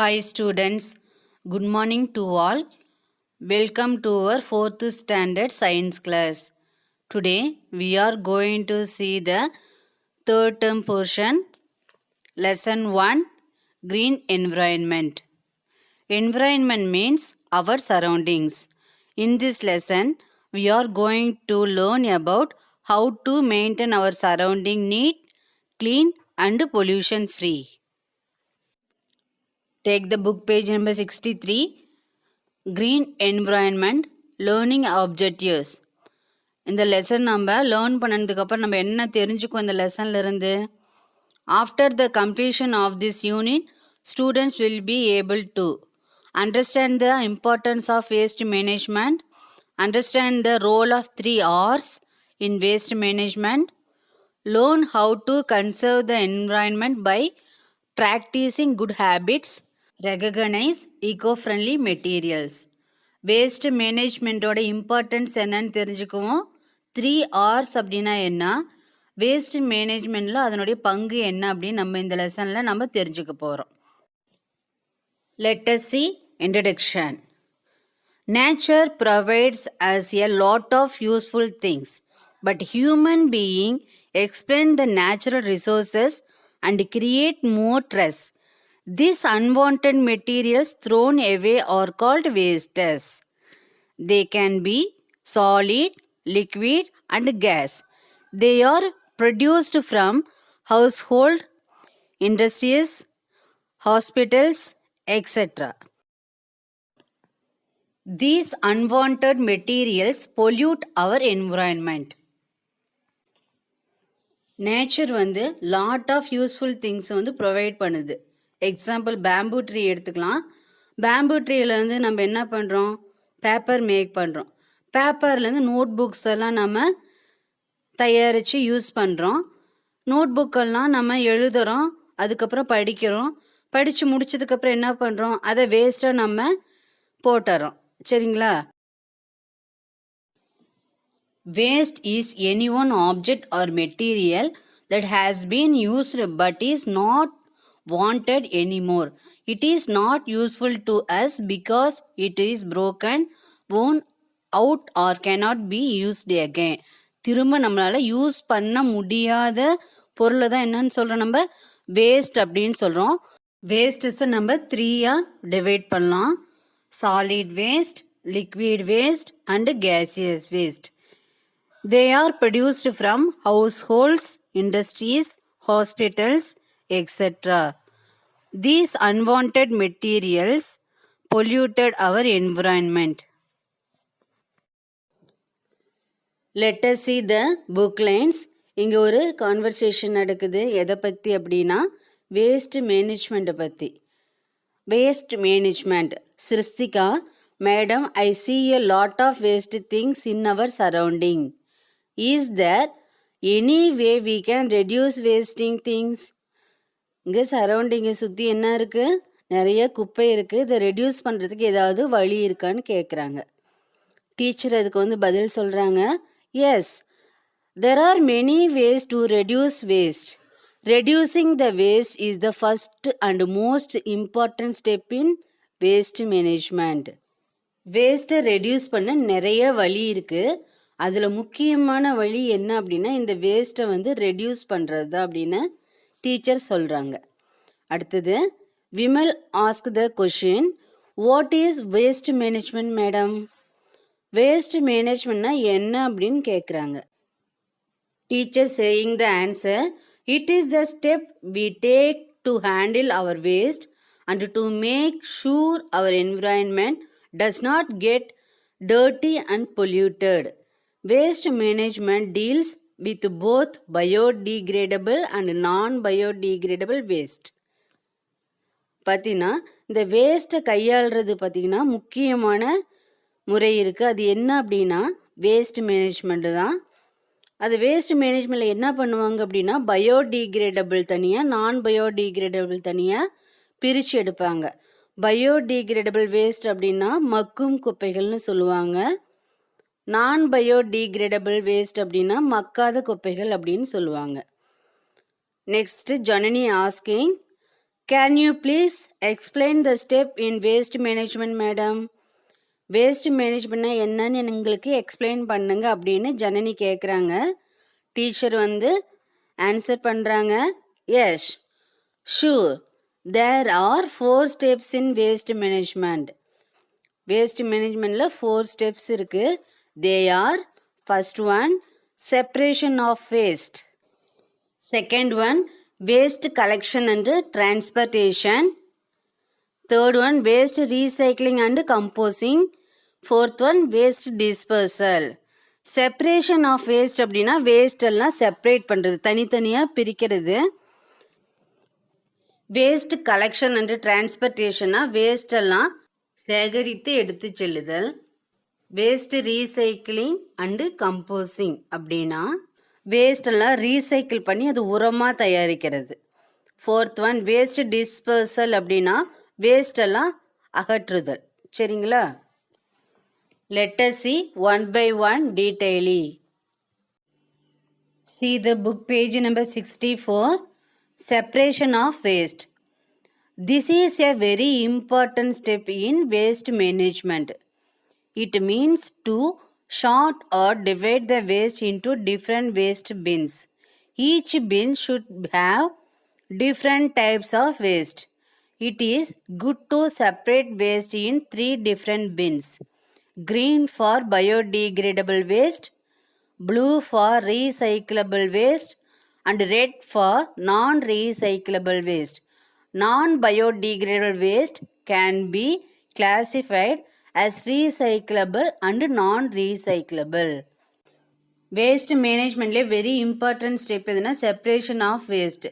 Hi students, good morning to all. Welcome to our 4th standard science class. Today we are going to see the third term portion, lesson 1, green environment. Environment means our surroundings. In this lesson, we are going to learn about how to maintain our surrounding neat, clean and pollution free. Take the book page number 63. Green environment learning objectives. இந்த lesson நம்ம learn பண்ணதுக்கப்புறம் நம்ம என்ன தெரிஞ்சுக்கோ இந்த லெசன்ல இருந்து. After the completion of this unit students will be able to understand the importance of waste management, understand the role of 3 R's in waste management, learn how to conserve the environment by practicing good habits, recognize eco-friendly materials. Waste மேனேஜ்மெண்ட்டோட importance என்னன்னு தெரிஞ்சுக்குவோம். 3 R's அப்படின்னா என்ன, waste மேனேஜ்மெண்ட்டில் அதனுடைய பங்கு என்ன அப்படின்னு நம்ம இந்த லெசனில் நம்ம தெரிஞ்சுக்க போகிறோம். Let us see introduction. Nature provides us a lot of useful things, but human being expend the natural resources and create more stress. These unwanted materials thrown away are called wastes. They can be solid, liquid and gas. They are produced from household, industries, hospitals, etc. These unwanted materials pollute our environment. Nature வந்து lot of useful things வந்து provide பண்ணுது. Example bamboo tree எடுத்துக்கலாம். Bamboo ட்ரீலேருந்து நம்ம என்ன பண்ணுறோம், paper make பண்ணுறோம். பேப்பர்லேருந்து note books எல்லாம் நம்ம தயாரித்து யூஸ் பண்ணுறோம். நோட் புக்கெல்லாம் நம்ம எழுதுகிறோம், அதுக்கப்புறம் படிக்கிறோம். படித்து முடிச்சதுக்கப்புறம் என்ன பண்ணுறோம், அதை வேஸ்ட்டாக நம்ம போட்டுறோம். சரிங்களா? Waste is any one object or material that has been used but is not wanted anymore. It is not useful to us because it is broken, worn out or cannot be used again. திரும்ப நம்மளால use பண்ண முடியாத பொருளை தான் என்னன்னு சொல்கிறோம், நம்ம waste அப்படின்னு சொல்கிறோம். வேஸ்ட்டஸை நம்ம 3 டிவைட் பண்ணலாம். Solid waste, liquid waste and gaseous waste. They are produced from households, industries, hospitals, etc. These unwanted materials polluted our environment. Let us see the book lines. இங்கே ஒரு கான்வர்சேஷன் நடக்குது. எதை பற்றி அப்படின்னா வேஸ்ட் மேனேஜ்மெண்ட்டை பற்றி. Waste management. Srishtika, madam, I see a lot of waste things in our surrounding. Is there any way we can reduce wasting things? இங்கே சரௌண்டிங்கை சுற்றி என்ன இருக்குது, நிறைய குப்பை இருக்குது. இதை ரெடியூஸ் பண்ணுறதுக்கு ஏதாவது வழி இருக்கான்னு கேட்குறாங்க. டீச்சர் அதுக்கு வந்து பதில் சொல்கிறாங்க, S, there are many ways to reduce waste. Reducing the waste is the first and most important step in waste management. வேஸ்ட்டை ரெடியூஸ் பண்ண நிறைய வழி இருக்குது. அதில் முக்கியமான வழி என்ன அப்படின்னா இந்த வேஸ்ட்டை வந்து ரெடியூஸ் பண்ணுறது தான் அப்படின்னு டீச்சர் சொல்கிறாங்க. அடுத்தது, Vimal ask the question, what is waste management madam? Waste மேனேஜ்மெண்ட்னா என்ன அப்படின்னு கேட்குறாங்க. Teacher saying the answer, it is the step we take to handle our waste and to make sure our environment does not get dirty and polluted. Waste management deals with both biodegradable and non-biodegradable waste. பார்த்தீங்கன்னா இந்த வேஸ்ட்டை கையாளுறது பார்த்தீங்கன்னா முக்கியமான முறை இருக்குது. அது என்ன அப்படின்னா waste management தான். அது வேஸ்ட் மேனேஜ்மெண்ட்டில் என்ன பண்ணுவாங்க அப்படின்னா பயோடிகிரேடபிள் தனியாக, நான் பயோடிகிரேடபிள் தனியாக பிரித்து எடுப்பாங்க. பயோடிகிரேடபிள் வேஸ்ட் அப்படின்னா மக்கும் குப்பைகள்னு சொல்லுவாங்க. நான் பயோடிகிரேடபிள் வேஸ்ட் அப்படின்னா மக்காத குப்பைகள் அப்படின்னு சொல்லுவாங்க. Next, Janani asking, Can you please explain the step in waste management, madam? Waste மேனேஜ்மெண்ட்னா என்னன்னு எங்களுக்கு எக்ஸ்பிளைன் பண்ணுங்க அப்படின்னு ஜனனி கேட்குறாங்க. டீச்சர் வந்து ஆன்சர் பண்ணுறாங்க, yes sure there are 4 steps in waste management. Waste மேனேஜ்மெண்ட்டில் 4 ஸ்டெப்ஸ் இருக்குது. They are first one separation of waste, second one waste collection and transportation, third one waste recycling and composting, fourth one waste dispersal. separation of waste அப்படின்னா waste எல்லாம் separate பண்ணுறது, தனித்தனியாக பிரிக்கிறது. waste collection and transportationனா waste எல்லாம் சேகரித்து எடுத்து செல்லுதல். waste recycling and composting அப்படின்னா வேஸ்டெல்லாம் ரீசைக்கிள் பண்ணி அது உரமாக தயாரிக்கிறது. ஃபோர்த் ஒன் வேஸ்ட் டிஸ்பர்சல் அப்படின்னா வேஸ்டெல்லாம் அகற்றுதல். சரிங்களா? Let us see one by one detailly. See the book page number 64, separation of waste. This is a very important step in waste management. It means to sort or divide the waste into different waste bins. Each bin should have different types of waste. It is good to separate waste in 3 different bins. Green for biodegradable waste, blue for recyclable waste, and red for non-recyclable waste. Non-biodegradable waste can be classified as recyclable and non-recyclable. Waste மேனேஜ்மெண்ட்லேயே very important step எதுனா separation of waste.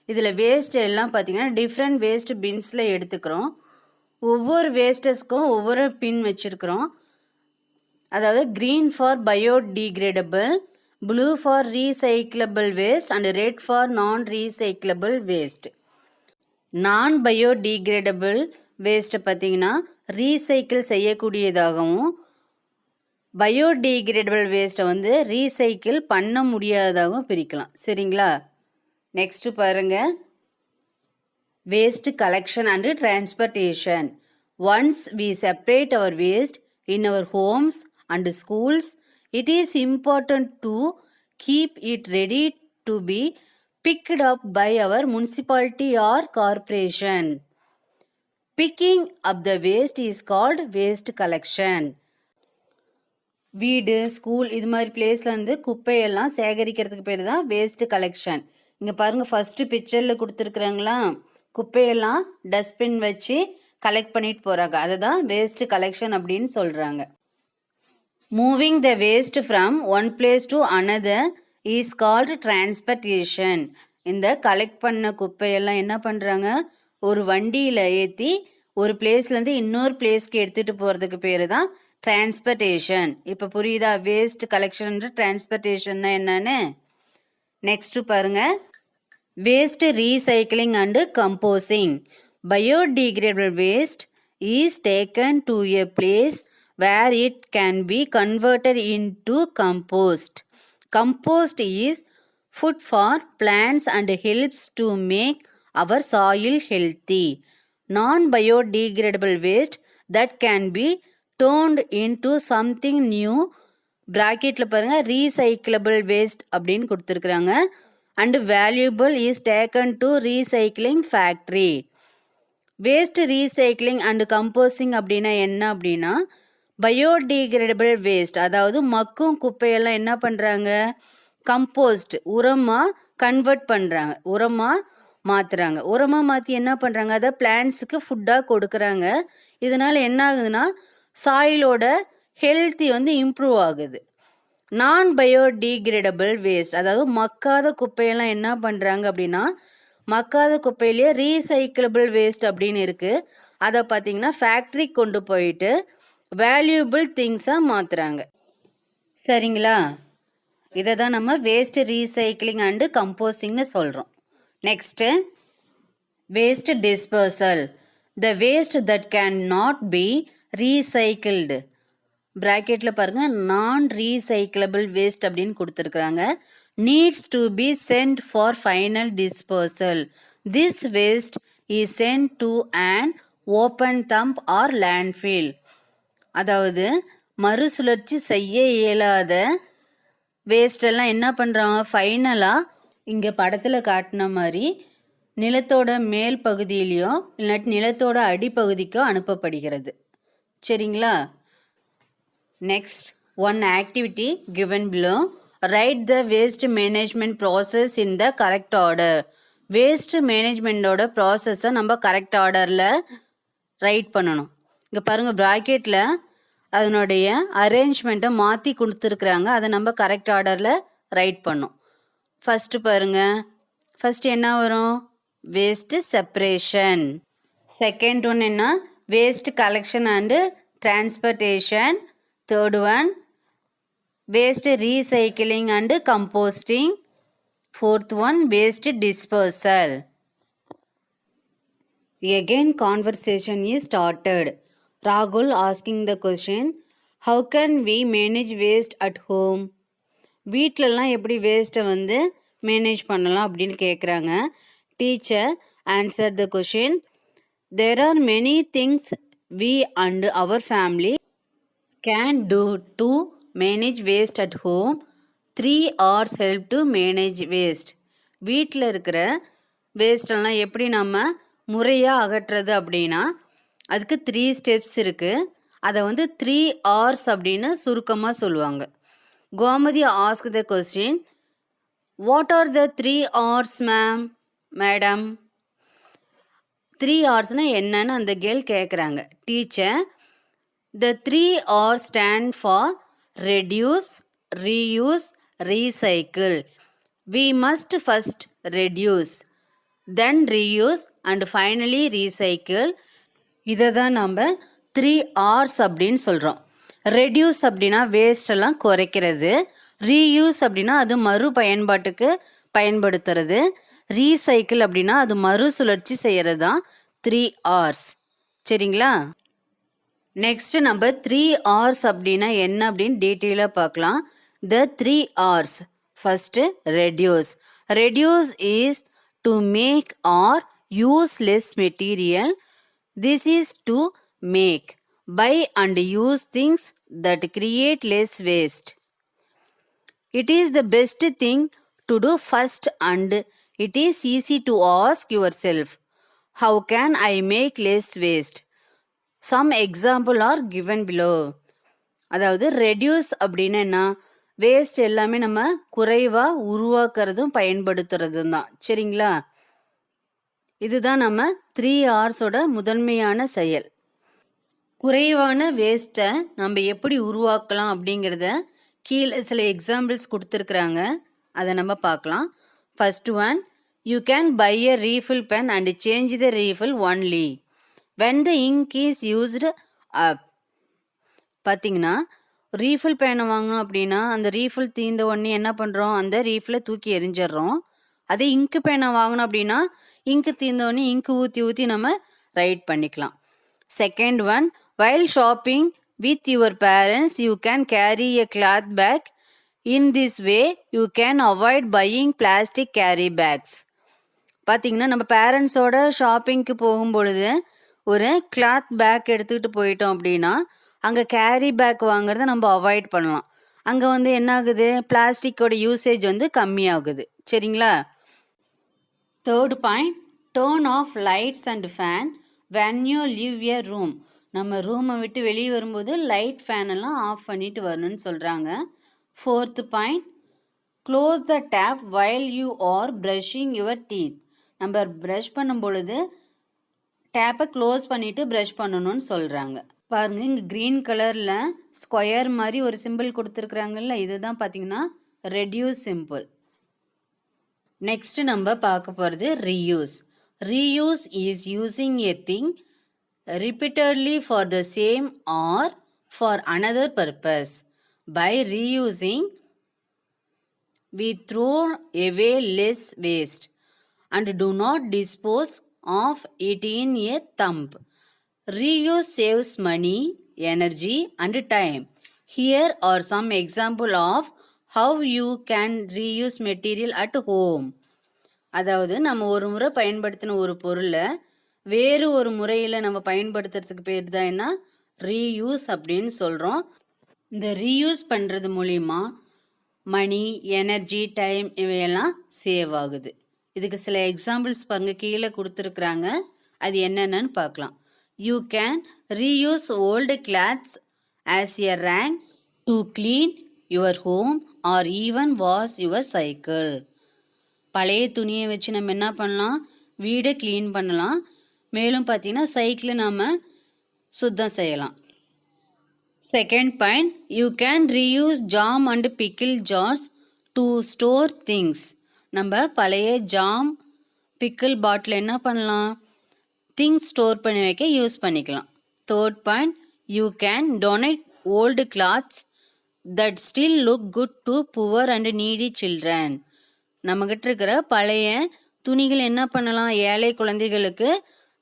இதில் waste எல்லாம் பார்த்தீங்கன்னா different waste பின்ஸில் எடுத்துக்கிறோம். ஒவ்வொரு வேஸ்டஸ்க்கும் ஒவ்வொரு bin வச்சுருக்கிறோம். அதாவது green for biodegradable, blue for recyclable waste and red for non recyclable waste. Non biodegradable வேஸ்ட்டை பார்த்தீங்கன்னா ரீசைக்கிள் செய்யக்கூடியதாகவும், பயோடிகிரேடபிள் வேஸ்ட்டை வந்து ரீசைக்கிள் பண்ண முடியாததாகவும் பிரிக்கலாம். சரிங்களா? நெக்ஸ்ட்டு பாருங்கள், waste collection and transportation. Once we separate our waste in our homes and schools, it is important to keep it ready to be picked up by our municipality or corporation. Picking up the waste is called waste collection. வீடு, school இது மாதிரி பிளேஸில் வந்து குப்பையெல்லாம் சேகரிக்கிறதுக்கு பேர் தான் waste collection. இங்கே பாருங்கள், ஃபஸ்ட்டு பிக்சரில் கொடுத்துருக்குறாங்களா, குப்பையெல்லாம் டஸ்ட்பின் வச்சு கலெக்ட் பண்ணிட்டு போகிறாங்க. அதை தான் வேஸ்ட் கலெக்ஷன் அப்படின்னு சொல்கிறாங்க. Moving the waste from one place to another is called transportation. இந்த கலெக்ட் பண்ண குப்பையெல்லாம் என்ன பண்ணுறாங்க, ஒரு வண்டியில் ஏற்றி ஒரு பிளேஸ்லேருந்து இன்னொரு பிளேஸ்க்கு எடுத்துகிட்டு போகிறதுக்கு பேர் தான் டிரான்ஸ்போர்ட்டேஷன். இப்போ புரியுதா வேஸ்ட் கலெக்ஷன் டிரான்ஸ்போர்ட்டேஷன்னா என்னன்னு? நெக்ஸ்ட்டு பாருங்கள், waste recycling and composting. Biodegradable waste is taken to a place where it can be converted into compost. Compost is food for plants and helps to make our soil healthy. Non-biodegradable waste that can be turned into something new, bracketல பாருங்க recyclable waste அப்படின்னு கொடுத்துருக்குறாங்க, and valuable is taken to recycling factory. Waste recycling and composting அப்படின்னா என்ன அப்படின்னா, biodegradable waste அதாவது மக்கும் குப்பையெல்லாம் என்ன பண்ணுறாங்க, கம்போஸ்ட் உரமாக கன்வெர்ட் பண்ணுறாங்க, உரமாக மாற்றுறாங்க. உரமாக மாற்றி என்ன பண்ணுறாங்க, அதை பிளான்ட்ஸுக்கு ஃபுட்டாக கொடுக்குறாங்க. இதனால் என்ன ஆகுதுன்னா சாயிலோட ஹெல்த்தி வந்து இம்ப்ரூவ் ஆகுது. நான் பயோடிகிரேடபிள் வேஸ்ட் அதாவது மக்காத குப்பையெல்லாம் என்ன பண்ணுறாங்க அப்படின்னா, மக்காத குப்பையிலேயே ரீசைக்கிளபிள் வேஸ்ட் அப்படின்னு இருக்குது. அதை பார்த்திங்கன்னா ஃபேக்ட்ரிக்கு கொண்டு போயிட்டு வேல்யூபிள் திங்ஸாக மாற்றுறாங்க. சரிங்களா? இதை தான் நம்ம வேஸ்ட் ரீசைக்கிளிங் அண்டு கம்போஸ்டிங்னு சொல்கிறோம். Next waste disposal. The waste that can not be recycled, ப்ராக்கெட்டில் பாருங்கள் நான் ரீசைக்கிளபிள் வேஸ்ட் அப்படின்னு கொடுத்துருக்குறாங்க, needs to be sent for final disposal. This waste is sent to an open dump or landfill. அதாவது மறுசுழற்சி செய்ய இயலாத வேஸ்டெல்லாம் என்ன பண்ணுறாங்க, ஃபைனலாக இங்கே படத்தில் காட்டின மாதிரி நிலத்தோட மேல் பகுதியிலையோ இல்லாட்டி நிலத்தோட அடிப்பகுதிக்கோ அனுப்பப்படுகிறது. சரிங்களா? Next, one activity given below. Write the waste management process in the correct order. Waste மேனேஜ்மெண்ட்டோட ப்ராசஸை நம்ம கரெக்ட் ஆர்டரில் ரைட் பண்ணணும். இங்கே பாருங்கள், ப்ராக்கெட்டில் அதனுடைய அரேஞ்ச்மெண்ட்டை மாற்றி கொடுத்துருக்குறாங்க. அதை நம்ம கரெக்ட் ஆர்டரில் ரைட் பண்ணோம். ஃபஸ்ட்டு பாருங்கள், ஃபஸ்ட்டு என்ன வரும்? Waste separation. செகண்ட் ஒன் என்ன? Waste collection and transportation. Third one waste recycling and composting. Fourth one, waste dispersal. Again, conversation is started. Rahul asking the question, how can we manage waste at home? வீட்டிலலாம் எப்படி வேஸ்ட்டை வந்து manage பண்ணலாம் அப்படின்னு கேட்குறாங்க. Teacher answer the question. There are many things we and our family can do to manage waste at home. 3 hours help to manage waste. வீட்டில் இருக்கிற வேஸ்டெல்லாம் எப்படி நம்ம முறையாக அகற்றுறது அப்படின்னா அதுக்கு 3 ஸ்டெப்ஸ் இருக்குது. அதை வந்து 3 hours அப்படின்னு சுருக்கமாக சொல்லுவாங்க. Gomathi ask the question, what are the 3 hours madam? 3 hoursனால் என்னன்னு அந்த கேர்ள் கேட்குறாங்க. Teacher, the 3 hours stand for reduce, reuse, recycle. We must first reduce, then reuse and finally recycle. இதை தான் நம்ம 3 hours அப்படின்னு சொல்கிறோம். ரெடியூஸ் அப்படின்னா வேஸ்டெல்லாம் குறைக்கிறது. ரீயூஸ் அப்படின்னா அது மறு பயன்பாட்டுக்கு பயன்படுத்துறது. ரீசைக்கிள் அப்படின்னா அது மறுசுழற்சி செய்கிறது தான் 3 hours. சரிங்களா? நெக்ஸ்ட் நம்ம 3 hours அப்படின்னா என்ன அப்படின்னு டீட்டெயிலாக பார்க்கலாம். The 3 hours. First, reduce. Reduce is to make or use less material. This is to make, buy and use things that create less waste. It is the best thing to do first and it is easy to ask yourself, how can I make less waste? Some example are given below. அதாவது reduce அப்படின்னா என்ன? Waste எல்லாமே நம்ம குறைவாக உருவாக்குறதும் பயன்படுத்துறதும் தான். சரிங்களா? இதுதான் நம்ம 3 hours முதன்மையான செயல். குறைவான வேஸ்ட்டை நம்ம எப்படி உருவாக்கலாம் அப்படிங்கிறத கீழே சில எக்ஸாம்பிள்ஸ் கொடுத்துருக்குறாங்க. அதை நம்ம பார்க்கலாம். First one, you can buy a refill pen and change the refill only when the ink is used up. பார்த்தீங்கன்னா, ரீஃபில் பேனை வாங்கணும் அப்படின்னா அந்த ரீஃபில் தீர்ந்த உடனே என்ன பண்ணுறோம்? அந்த ரீஃபிலை தூக்கி எரிஞ்சிட்றோம். அதே இங்கு பேனை வாங்கணும் அப்படின்னா இங்கு தீர்ந்த உடனே இங்கு ஊற்றி நம்ம ரைட் பண்ணிக்கலாம். Second one, while shopping with your parents you can carry a cloth back. In this way you can avoid buying plastic carry bags. பார்த்தீங்கன்னா, நம்ம பேரண்ட்ஸோட ஷாப்பிங்க்கு போகும்பொழுது ஒரு கிளாத் பேக் எடுத்துக்கிட்டு போயிட்டோம் அப்படின்னா அங்கே கேரி பேக் வாங்குறத நம்ம அவாய்ட் பண்ணலாம். அங்கே வந்து என்ன ஆகுது? பிளாஸ்டிக்கோட யூசேஜ் வந்து கம்மியாகுது. சரிங்களா? Third point, turn of lights and fan when you leave a room. நம்ம ரூமை விட்டு வெளியே வரும்போது லைட் ஃபேன் எல்லாம் ஆஃப் பண்ணிட்டு வரணும்னு சொல்கிறாங்க. Fourth point, close the tap while you are brushing your teeth. நம்ம ப்ரஷ் பண்ணும் பொழுது டேப்பை க்ளோஸ் பண்ணிவிட்டு ப்ரஷ் பண்ணணும்னு சொல்கிறாங்க. பாருங்க, இங்கே க்ரீன் கலரில் ஸ்கொயர் மாதிரி ஒரு சிம்பிள் கொடுத்துருக்குறாங்கல்ல, இதுதான் பார்த்தீங்கன்னா ரெடியூஸ் சிம்பிள். நெக்ஸ்ட் நம்ம பார்க்க போகிறது reuse. Reuse is using a thing repeatedly for the same or for another purpose. By reusing, we throw away less waste and do not dispose of it in a dump. Reuse saves money, energy and time. Here are some example of how you can reuse material at home. அதாவது நம்ம ஒரு முறை பயன்படுத்தின ஒரு பொருளை வேறு ஒரு முறையில் நம்ம பயன்படுத்துறதுக்கு பேர் தான் என்ன, ரீயூஸ் அப்படின்னு சொல்கிறோம். இந்த ரீயூஸ் பண்ணுறது மூலிமா மணி, எனர்ஜி, டைம் இவையெல்லாம் சேவ் ஆகுது. இதுக்கு சில எக்ஸாம்பிள்ஸ் பாருங்க கீழே கொடுத்துருக்குறாங்க. அது என்னென்னு பார்க்கலாம். You can reuse old clothes as a rank to clean your home or even wash your cycle. பழைய துணியை வச்சு நம்ம என்ன பண்ணலாம், வீடை க்ளீன் பண்ணலாம். மேலும் பார்த்தீங்கன்னா சைக்கிளை நாம் சுத்தம் செய்யலாம். Second point, you can reuse jam and pickle jars to store things. நம்ம பழைய ஜாம், பிக்கிள் பாட்டில் என்ன பண்ணலாம், திங்ஸ் ஸ்டோர் பண்ணி வைக்க யூஸ் பண்ணிக்கலாம். Third point, you can donate old clothes that still look good to poor and needy children. நம்மக்கிட்ட இருக்கிற பழைய துணிகள் என்ன பண்ணலாம், ஏழை குழந்தைகளுக்கு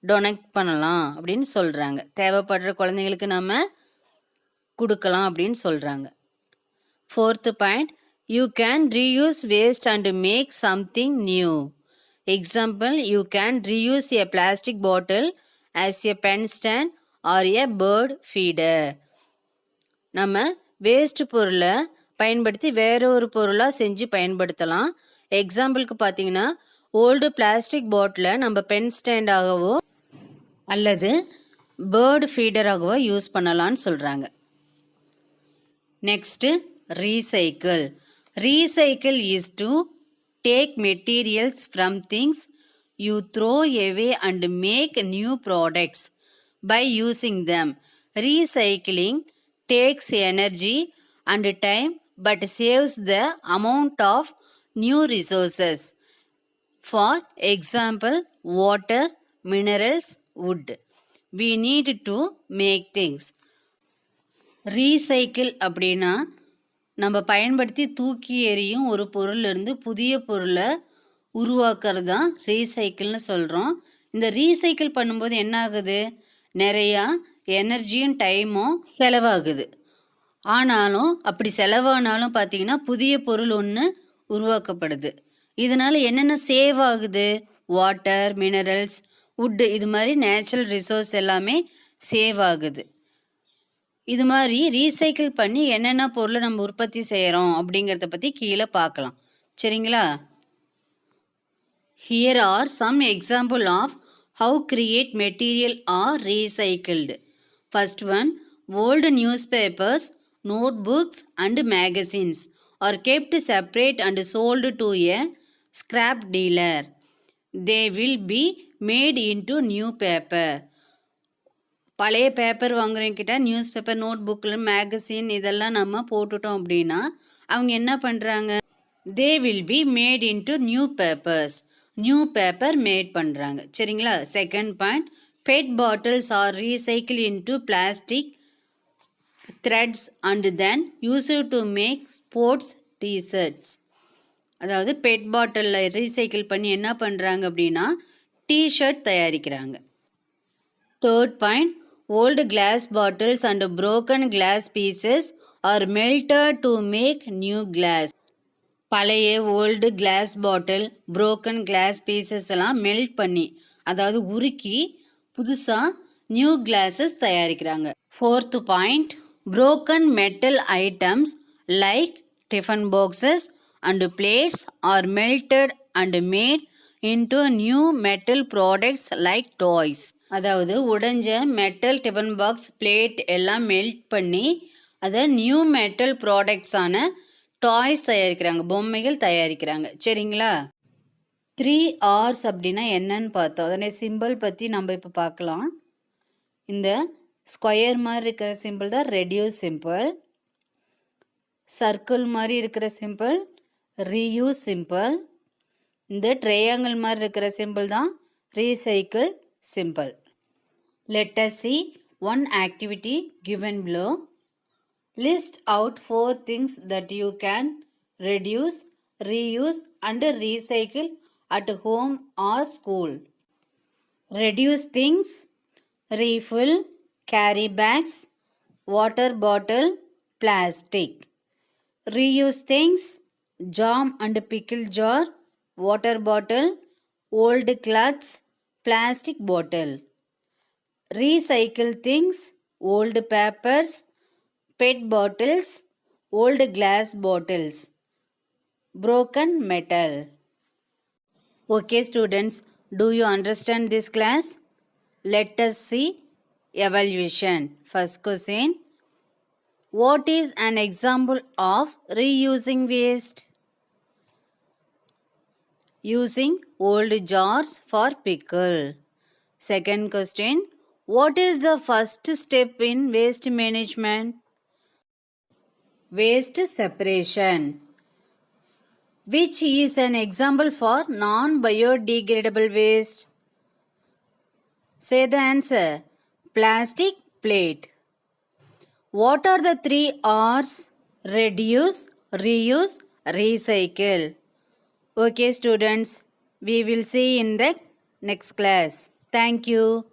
டொனேட் பண்ணலாம் அப்படின்னு சொல்கிறாங்க. தேவைப்படுற குழந்தைங்களுக்கு நம்ம கொடுக்கலாம் அப்படின்னு சொல்கிறாங்க. Fourth point, you can reuse waste and make something new. Example, you can reuse a plastic bottle as a pen stand or a bird feeder. நம்ம வேஸ்ட் பொருளை பயன்படுத்தி வேற ஒரு பொருளாக செஞ்சு பயன்படுத்தலாம். எக்ஸாம்பிளுக்கு பார்த்தீங்கன்னா ஓல்டு பிளாஸ்டிக் பாட்டிலை நம்ம பென் ஸ்டாண்டாகவோ அல்லது பேர்டு ஃபீடராகவோ யூஸ் பண்ணலான்னு சொல்கிறாங்க. Next, recycle. Recycle is to take materials from things you throw away and make new products by using them. Recycling takes energy and time but saves the amount of new resources. For example, water, minerals, wood. We need to make things. Recycle அப்படின்னா நம்ம பயன்படுத்தி தூக்கி எறியும் ஒரு பொருளிலிருந்து புதிய பொருளை உருவாக்குறது தான் ரீசைக்கிள்னு சொல்கிறோம். இந்த ரீசைக்கிள் பண்ணும்போது என்ன ஆகுது, நிறையா எனர்ஜியும் டைமும் செலவாகுது. ஆனாலும் அப்படி செலவானாலும் பார்த்தீங்கன்னா புதிய பொருள் ஒன்று உருவாக்கப்படுது. இதனால் என்னென்ன சேவ் ஆகுது, வாட்டர், மினரல்ஸ், வுட்டு, இது மாதிரி நேச்சுரல் ரிசோர்ஸ் எல்லாமே சேவ் ஆகுது. இது மாதிரி ரீசைக்கிள் பண்ணி என்னென்ன பொருளை நம்ம உற்பத்தி செய்கிறோம் அப்படிங்கிறத பற்றி கீழே பார்க்கலாம். சரிங்களா? Here are some example of how create material are recycled. First one, old newspapers, notebooks and magazines are kept separate and sold to a scrap dealer. They will be made into new paper. பழைய paper வாங்குறவங்கிட்ட newspaper, note புக்கில், magazine இதெல்லாம் நம்ம போட்டுட்டோம் அப்படின்னா அவங்க என்ன பண்ணுறாங்க, they will be made into new papers. New paper made பண்ணுறாங்க. சரிங்களா? Second point, pet bottles are recycle into plastic threads and then use to make sports T-shirts. அதாவது பெட் பாட்டிலில் ரீசைக்கிள் பண்ணி என்ன பண்ணுறாங்க அப்படின்னா டிஷர்ட் தயாரிக்கிறாங்க. Third point, old glass bottles and broken glass pieces are melted to make new glass. பழைய old glass bottle, broken glass pieces எல்லாம் melt பண்ணி, அதாவது உருக்கி புதுசாக நியூ கிளாஸஸ் தயாரிக்கிறாங்க. Fourth point, broken metal items like tiffin boxes and plates are melted and made into new metal products like toys. அதாவது உடைஞ்ச metal tiffin box, plate எல்லாம் melt பண்ணி அதை நியூ மெட்டல் ப்ராடக்ட்ஸான டாய்ஸ் தயாரிக்கிறாங்க, பொம்மைகள் தயாரிக்கிறாங்க. சரிங்களா? 3Rs அப்படின்னா என்னன்னு பார்த்தோம். அதனுடைய சிம்பிள் பற்றி நம்ம இப்போ பார்க்கலாம். இந்த ஸ்கொயர் மாதிரி இருக்கிற சிம்பிள் தான் ரெடியூஸ் சிம்பிள். சர்க்கிள் மாதிரி இருக்கிற சிம்பிள் ரீயூஸ் சிம்பிள். இந்த ட்ரையாங்கிள் மாதிரி இருக்கிற சிம்பிள் தான் recycle simple. Let us see one activity given below. List out 4 things that you can reduce, reuse and recycle at home or school. Reduce things: refill, carry bags, water bottle, plastic. Reuse things: jam and pickle jar, water bottle, old clothes, plastic bottle. Recycle things, old papers, PET bottles, old glass bottles, broken metal. Okay students, do you understand this class? Let us see evaluation. First question. What is an example of reusing waste? Using old jars for pickle. Second question. What is the first step in waste management? Waste separation. Which is an example for non-biodegradable waste? Say the answer. Plastic plate. What are the 3 R's? Reduce, reuse, recycle. Okay students, we will see in the next class. Thank you.